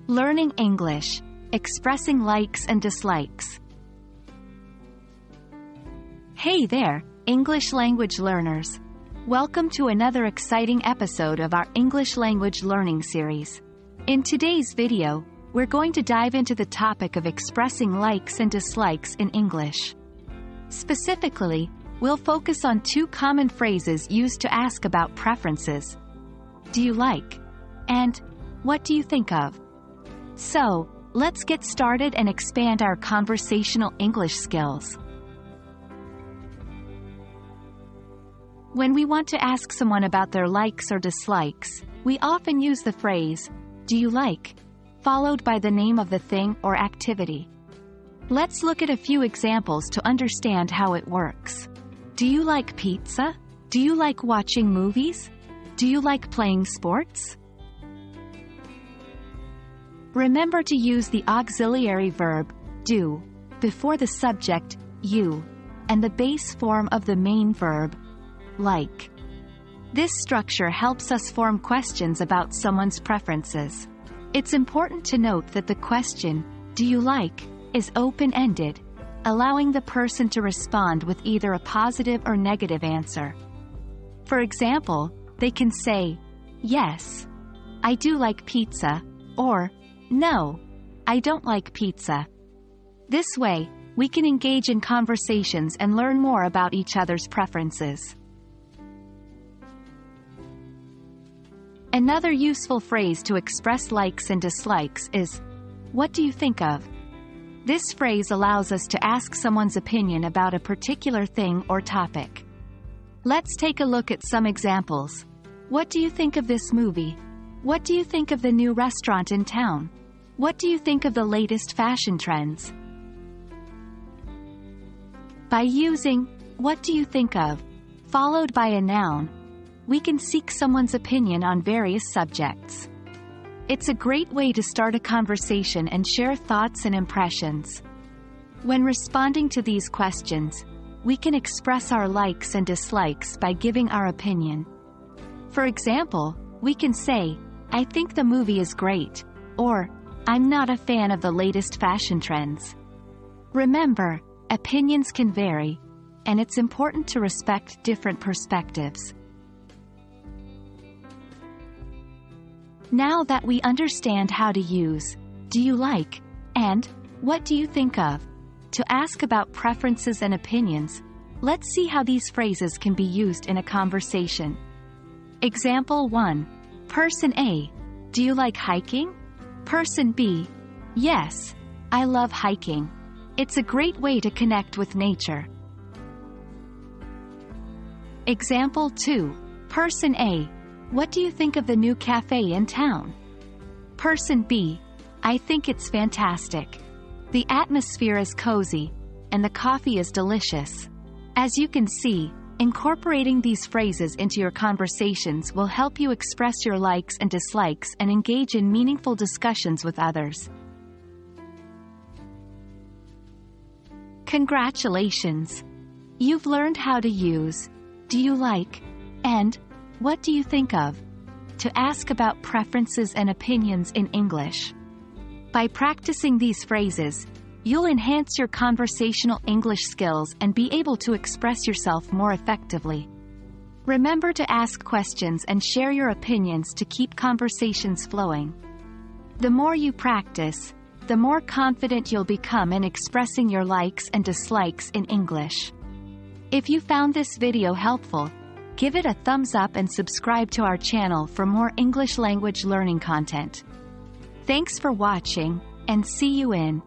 Learning English, expressing likes and dislikes. Hey there, English language learners. Welcome to another exciting episode of our English language learning series. In today's video, we're going to dive into the topic of expressing likes and dislikes in English. Specifically, we'll focus on two common phrases used to ask about preferences. Do you like? And what do you think of? So, let's get started and expand our conversational English skills. When we want to ask someone about their likes or dislikes, we often use the phrase, "Do you like?" followed by the name of the thing or activity. Let's look at a few examples to understand how it works. Do you like pizza? Do you like watching movies? Do you like playing sports? Remember to use the auxiliary verb, do, before the subject, you, and the base form of the main verb, like. This structure helps us form questions about someone's preferences. It's important to note that the question, "Do you like?" is open-ended, allowing the person to respond with either a positive or negative answer. For example, they can say, "Yes, I do like pizza," or "No, I don't like pizza." This way, we can engage in conversations and learn more about each other's preferences. Another useful phrase to express likes and dislikes is, "What do you think of?" This phrase allows us to ask someone's opinion about a particular thing or topic. Let's take a look at some examples. What do you think of this movie? What do you think of the new restaurant in town? What do you think of the latest fashion trends? By using, "What do you think of?" followed by a noun, we can seek someone's opinion on various subjects. It's a great way to start a conversation and share thoughts and impressions. When responding to these questions, we can express our likes and dislikes by giving our opinion. For example, we can say, "I think the movie is great," or "I'm not a fan of the latest fashion trends." Remember, opinions can vary, and it's important to respect different perspectives. Now that we understand how to use, "Do you like?" and "What do you think of?" to ask about preferences and opinions, let's see how these phrases can be used in a conversation. Example 1. Person A, "Do you like hiking?" Person B, "Yes, I love hiking. It's a great way to connect with nature." Example 2. Person A, "What do you think of the new cafe in town?" Person B, "I think it's fantastic. The atmosphere is cozy, and the coffee is delicious." As you can see, incorporating these phrases into your conversations will help you express your likes and dislikes and engage in meaningful discussions with others. Congratulations! You've learned how to use, "Do you like?" and "What do you think of?" to ask about preferences and opinions in English. By practicing these phrases, you'll enhance your conversational English skills and be able to express yourself more effectively. Remember to ask questions and share your opinions to keep conversations flowing. The more you practice, the more confident you'll become in expressing your likes and dislikes in English. If you found this video helpful, give it a thumbs up and subscribe to our channel for more English language learning content. Thanks for watching, and see you in